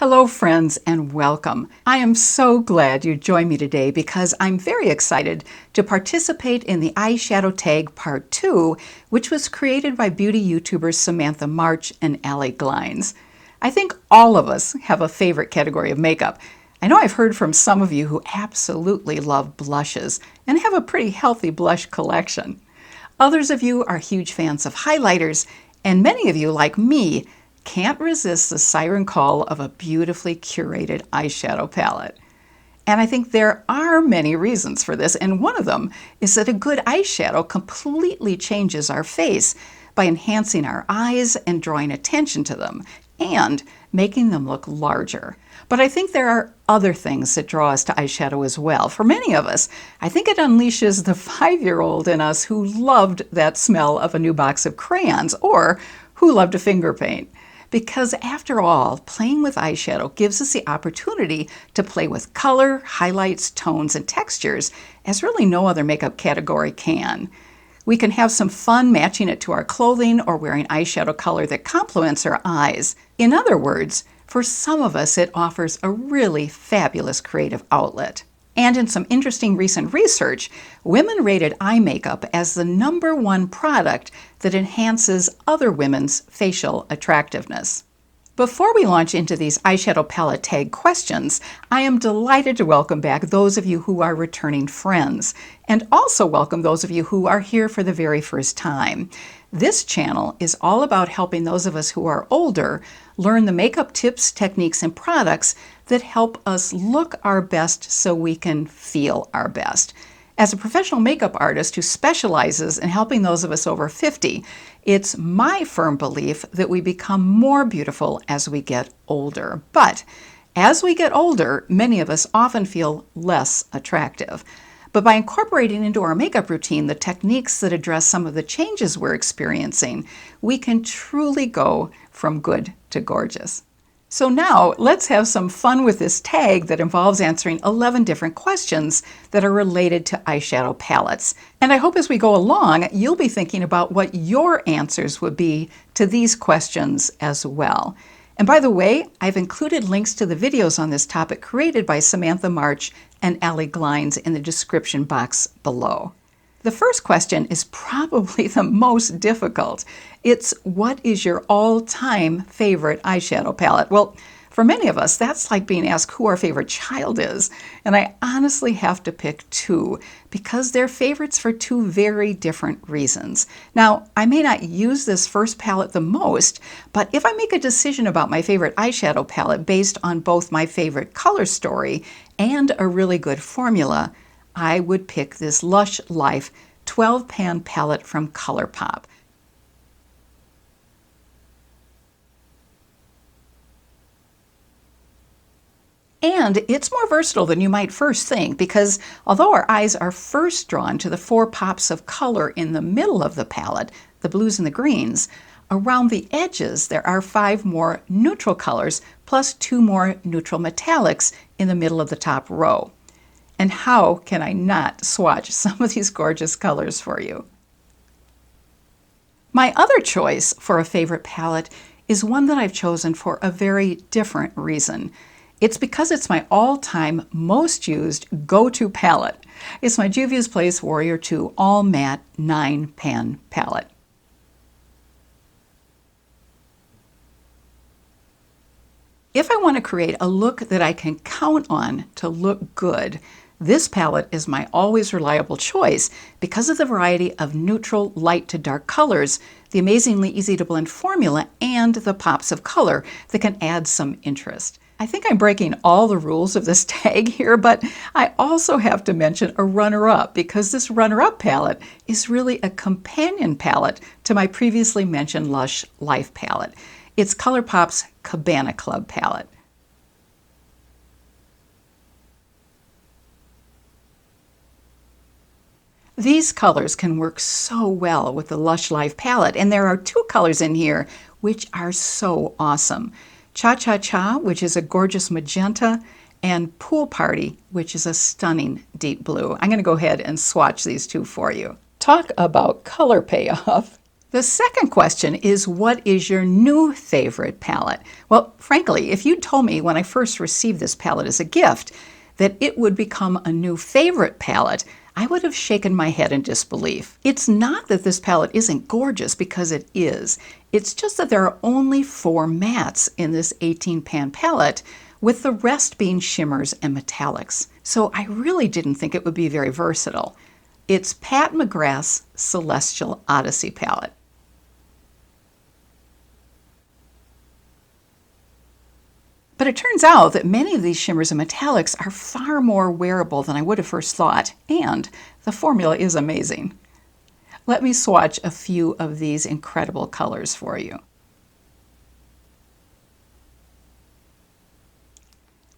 Hello friends and welcome. I am so glad you joined me today because I'm very excited to participate in the Eyeshadow Tag Part 2, which was created by beauty YouTubers Samantha March and Allie Glines. I think all of us have a favorite category of makeup. I know I've heard from some of you who absolutely love blushes and have a pretty healthy blush collection. Others of you are huge fans of highlighters, and many of you, like me, can't resist the siren call of a beautifully curated eyeshadow palette. And I think there are many reasons for this, and one of them is that a good eyeshadow completely changes our face by enhancing our eyes and drawing attention to them, and making them look larger. But I think there are other things that draw us to eyeshadow as well. For many of us, I think it unleashes the 5-year-old in us who loved that smell of a new box of crayons, or who loved to finger paint. Because after all, playing with eyeshadow gives us the opportunity to play with color, highlights, tones, and textures as really no other makeup category can. We can have some fun matching it to our clothing or wearing eyeshadow color that complements our eyes. In other words, for some of us, it offers a really fabulous creative outlet. And in some interesting recent research, women rated eye makeup as the #1 product that enhances other women's facial attractiveness. Before we launch into these eyeshadow palette tag questions, I am delighted to welcome back those of you who are returning friends, and also welcome those of you who are here for the very first time. This channel is all about helping those of us who are older learn the makeup tips, techniques, and products that help us look our best so we can feel our best. As a professional makeup artist who specializes in helping those of us over 50, it's my firm belief that we become more beautiful as we get older. But as we get older, many of us often feel less attractive. But by incorporating into our makeup routine the techniques that address some of the changes we're experiencing, we can truly go from good to gorgeous. So now let's have some fun with this tag that involves answering 11 different questions that are related to eyeshadow palettes. And I hope as we go along, you'll be thinking about what your answers would be to these questions as well. And by the way, I've included links to the videos on this topic created by Samantha March and Allie Glines in the description box below. The first question is probably the most difficult. It's, what is your all-time favorite eyeshadow palette? Well, for many of us, that's like being asked who our favorite child is. And I honestly have to pick two because they're favorites for two very different reasons. Now, I may not use this first palette the most, but if I make a decision about my favorite eyeshadow palette based on both my favorite color story and a really good formula, I would pick this Lush Life 12-pan palette from ColourPop. And it's more versatile than you might first think because although our eyes are first drawn to the 4 pops of color in the middle of the palette, the blues and the greens, around the edges there are 5 more neutral colors plus 2 more neutral metallics in the middle of the top row. And how can I not swatch some of these gorgeous colors for you? My other choice for a favorite palette is one that I've chosen for a very different reason. It's because it's my all-time most used go-to palette. It's my Juvia's Place Warrior 2 All Matte 9-pan palette. If I want to create a look that I can count on to look good, this palette is my always reliable choice because of the variety of neutral light to dark colors, the amazingly easy to blend formula, and the pops of color that can add some interest. I think I'm breaking all the rules of this tag here, but I also have to mention a runner-up because this runner-up palette is really a companion palette to my previously mentioned Lush Life palette. It's ColourPop's Cabana Club palette. These colors can work so well with the Lush Life palette, and there are 2 colors in here which are so awesome. Cha Cha Cha, which is a gorgeous magenta, and Pool Party, which is a stunning deep blue. I'm going to go ahead and swatch these 2 for you. Talk about color payoff. The second question is, what is your new favorite palette? Well, frankly, if you'd told me when I first received this palette as a gift that it would become a new favorite palette, I would have shaken my head in disbelief. It's not that this palette isn't gorgeous, because it is. It's just that there are only 4 mattes in this 18-pan palette, with the rest being shimmers and metallics. So I really didn't think it would be very versatile. It's Pat McGrath's Celestial Odyssey palette. But it turns out that many of these shimmers and metallics are far more wearable than I would have first thought, and the formula is amazing. Let me swatch a few of these incredible colors for you.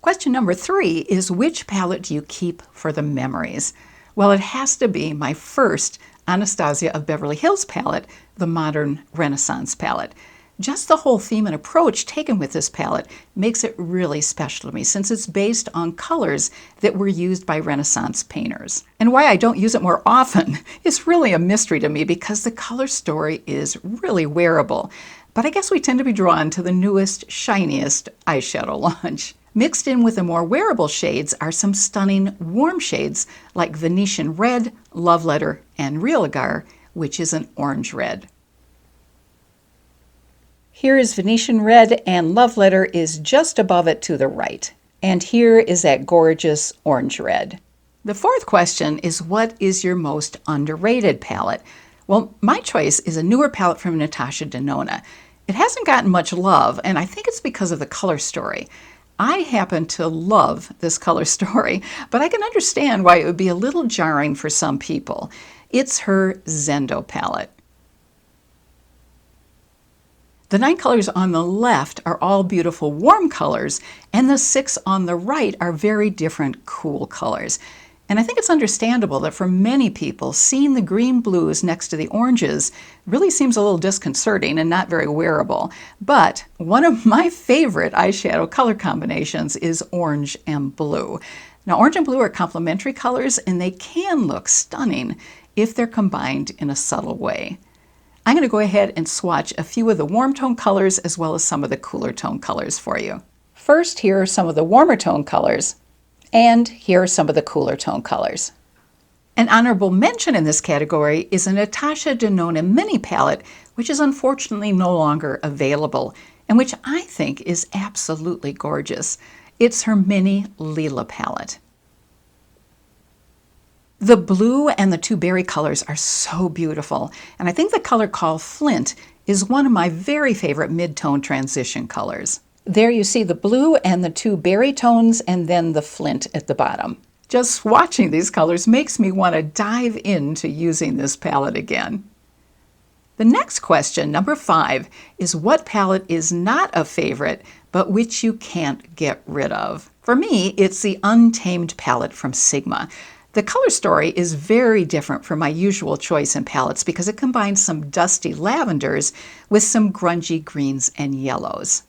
Question number 3 is, which palette do you keep for the memories? Well, it has to be my first Anastasia of Beverly Hills palette, the Modern Renaissance palette. Just the whole theme and approach taken with this palette makes it really special to me, since it's based on colors that were used by Renaissance painters. And why I don't use it more often is really a mystery to me, because the color story is really wearable. But I guess we tend to be drawn to the newest, shiniest eyeshadow launch. Mixed in with the more wearable shades are some stunning warm shades like Venetian Red, Love Letter, and Real Agar, which is an orange red. Here is Venetian Red, and Love Letter is just above it to the right. And here is that gorgeous orange red. The fourth question is, what is your most underrated palette? Well, my choice is a newer palette from Natasha Denona. It hasn't gotten much love, and I think it's because of the color story. I happen to love this color story, but I can understand why it would be a little jarring for some people. It's her Zendo palette. The 9 colors on the left are all beautiful warm colors, and the 6 on the right are very different cool colors. And I think it's understandable that for many people, seeing the green blues next to the oranges really seems a little disconcerting and not very wearable. But one of my favorite eyeshadow color combinations is orange and blue. Now, orange and blue are complementary colors, and they can look stunning if they're combined in a subtle way. I'm going to go ahead and swatch a few of the warm tone colors as well as some of the cooler tone colors for you. First, here are some of the warmer tone colors, and here are some of the cooler tone colors. An honorable mention in this category is a Natasha Denona mini palette, which is unfortunately no longer available, and which I think is absolutely gorgeous. It's her mini Lila palette. The blue and the 2 berry colors are so beautiful, and I think the color called Flint is one of my very favorite mid-tone transition colors. There you see the blue and the 2 berry tones, and then the Flint at the bottom. Just watching these colors makes me want to dive into using this palette again. The next question, number 5, is what palette is not a favorite, but which you can't get rid of? For me, it's the Untamed palette from Sigma. The color story is very different from my usual choice in palettes because it combines some dusty lavenders with some grungy greens and yellows.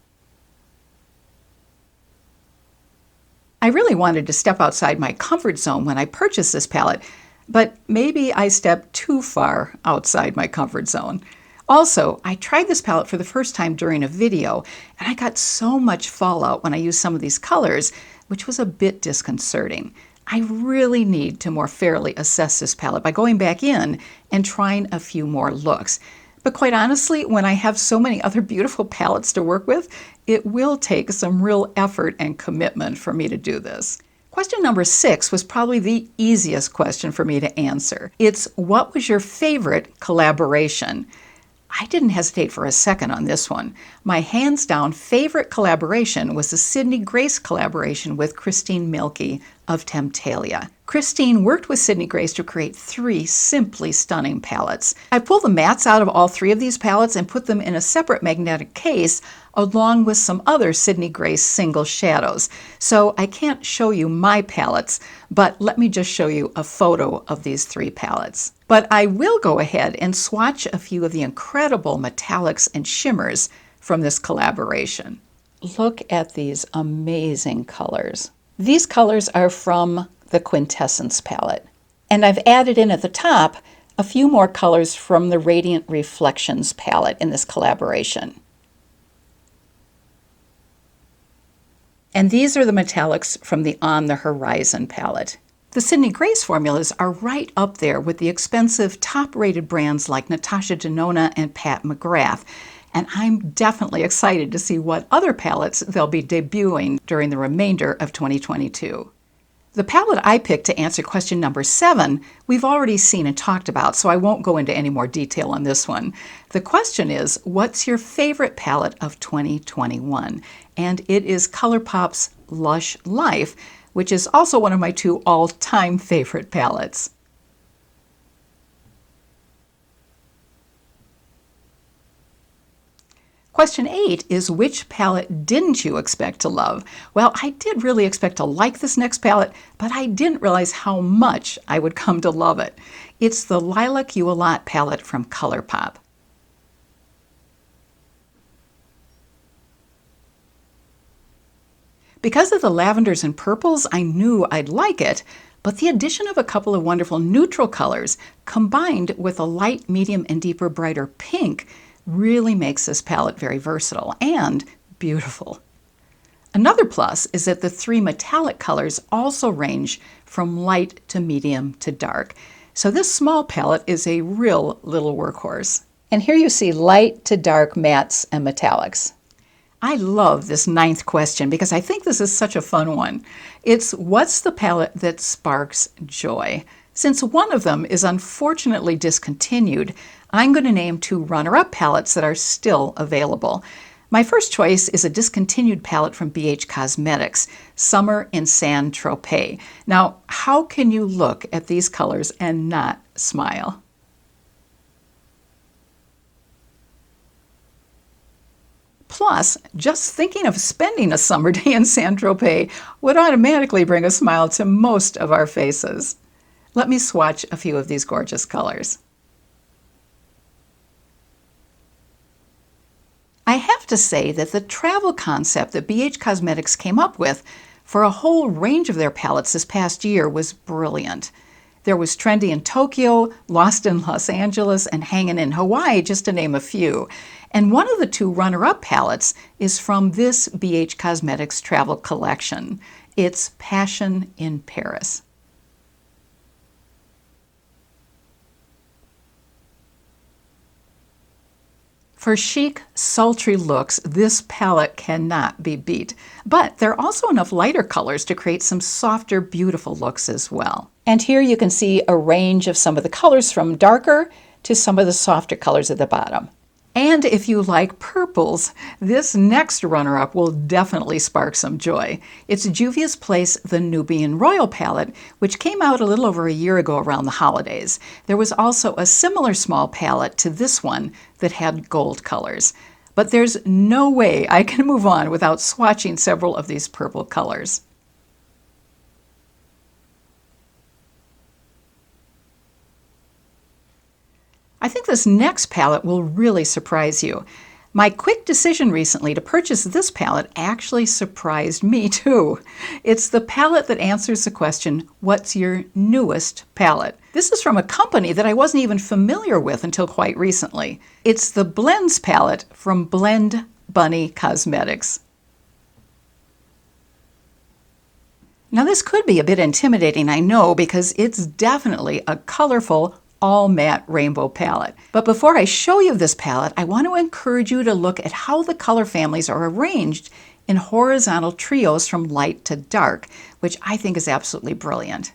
I really wanted to step outside my comfort zone when I purchased this palette, but maybe I stepped too far outside my comfort zone. Also, I tried this palette for the first time during a video, and I got so much fallout when I used some of these colors, which was a bit disconcerting. I really need to more fairly assess this palette by going back in and trying a few more looks. But quite honestly, when I have so many other beautiful palettes to work with, it will take some real effort and commitment for me to do this. Question number 6 was probably the easiest question for me to answer. It's, what was your favorite collaboration? I didn't hesitate for a second on this one. My hands-down favorite collaboration was the Sydney Grace collaboration with Christine Mielke of Temptalia. Christine worked with Sydney Grace to create 3 simply stunning palettes. I pulled the mattes out of all 3 of these palettes and put them in a separate magnetic case along with some other Sydney Grace single shadows. So I can't show you my palettes, but let me just show you a photo of these 3 palettes. But I will go ahead and swatch a few of the incredible metallics and shimmers from this collaboration. Look at these amazing colors. These colors are from the Quintessence palette. And I've added in at the top a few more colors from the Radiant Reflections palette in this collaboration. And these are the metallics from the On the Horizon palette. The Sydney Grace formulas are right up there with the expensive, top-rated brands like Natasha Denona and Pat McGrath, and I'm definitely excited to see what other palettes they'll be debuting during the remainder of 2022. The palette I picked to answer question number 7, we've already seen and talked about, so I won't go into any more detail on this one. The question is, what's your favorite palette of 2021? And it is ColourPop's Lush Life, which is also one of my 2 all-time favorite palettes. Question 8 is, which palette didn't you expect to love? Well, I did really expect to like this next palette, but I didn't realize how much I would come to love it. It's the Lilac You A Lot palette from ColourPop. Because of the lavenders and purples, I knew I'd like it, but the addition of a couple of wonderful neutral colors combined with a light, medium, and deeper, brighter pink really makes this palette very versatile and beautiful. Another plus is that the 3 metallic colors also range from light to medium to dark. So this small palette is a real little workhorse. And here you see light to dark mattes and metallics. I love this 9th question because I think this is such a fun one. It's, what's the palette that sparks joy? Since one of them is unfortunately discontinued, I'm going to name 2 runner-up palettes that are still available. My first choice is a discontinued palette from BH Cosmetics, Summer in Saint-Tropez. Now, how can you look at these colors and not smile? Plus, just thinking of spending a summer day in Saint-Tropez would automatically bring a smile to most of our faces. Let me swatch a few of these gorgeous colors. I have to say that the travel concept that BH Cosmetics came up with for a whole range of their palettes this past year was brilliant. There was Trendy in Tokyo, Lost in Los Angeles, and Hangin' in Hawaii, just to name a few. And one of the 2 runner-up palettes is from this BH Cosmetics travel collection. It's Passion in Paris. For chic, sultry looks, this palette cannot be beat. But there are also enough lighter colors to create some softer, beautiful looks as well. And here you can see a range of some of the colors from darker to some of the softer colors at the bottom. And if you like purples, this next runner-up will definitely spark some joy. It's Juvia's Place The Nubian Royal palette, which came out a little over a year ago around the holidays. There was also a similar small palette to this one that had gold colors. But there's no way I can move on without swatching several of these purple colors. I think this next palette will really surprise you. My quick decision recently to purchase this palette actually surprised me too. It's the palette that answers the question, what's your newest palette? This is from a company that I wasn't even familiar with until quite recently. It's the Blends palette from Blend Bunny Cosmetics. Now this could be a bit intimidating, I know, because it's definitely a colorful, all matte rainbow palette. But before I show you this palette, I want to encourage you to look at how the color families are arranged in horizontal trios from light to dark, which I think is absolutely brilliant.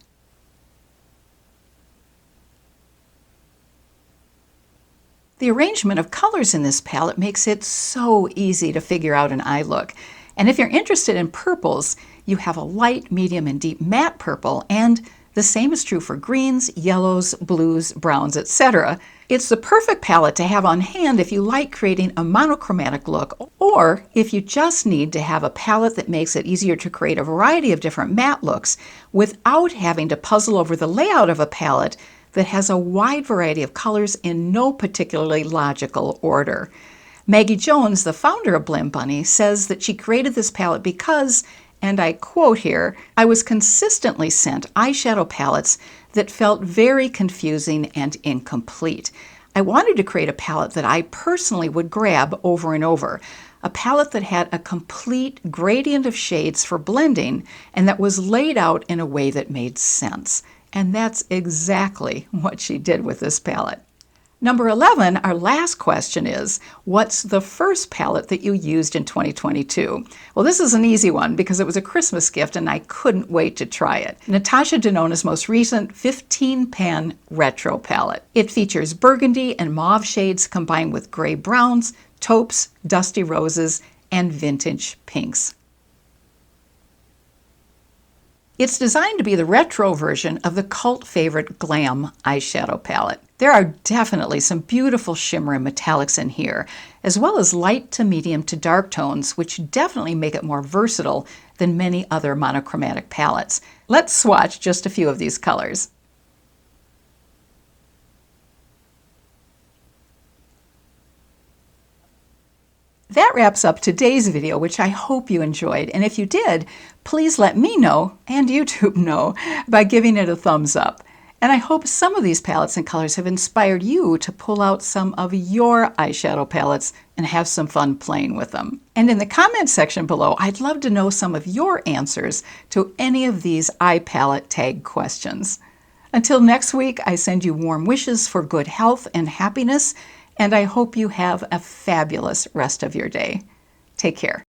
The arrangement of colors in this palette makes it so easy to figure out an eye look. And if you're interested in purples, you have a light, medium, and deep matte purple, and the same is true for greens, yellows, blues, browns, etc. It's the perfect palette to have on hand if you like creating a monochromatic look, or if you just need to have a palette that makes it easier to create a variety of different matte looks without having to puzzle over the layout of a palette that has a wide variety of colors in no particularly logical order. Maggie Jones, the founder of Blend Bunny, says that she created this palette because, And I quote here, "I was consistently sent eyeshadow palettes that felt very confusing and incomplete. I wanted to create a palette that I personally would grab over and over, a palette that had a complete gradient of shades for blending and that was laid out in a way that made sense." And that's exactly what she did with this palette. Number 11, our last question is, what's the first palette that you used in 2022? Well, this is an easy one because it was a Christmas gift and I couldn't wait to try it. Natasha Denona's most recent 15-pan retro palette. It features burgundy and mauve shades combined with gray browns, taupes, dusty roses, and vintage pinks. It's designed to be the retro version of the cult favorite Glam eyeshadow palette. There are definitely some beautiful shimmer and metallics in here, as well as light to medium to dark tones, which definitely make it more versatile than many other monochromatic palettes. Let's swatch just a few of these colors. That wraps up today's video, which I hope you enjoyed. And if you did, please let me know, and YouTube know, by giving it a thumbs up. And I hope some of these palettes and colors have inspired you to pull out some of your eyeshadow palettes and have some fun playing with them. And in the comment section below, I'd love to know some of your answers to any of these eye palette tag questions. Until next week, I send you warm wishes for good health and happiness, and I hope you have a fabulous rest of your day. Take care.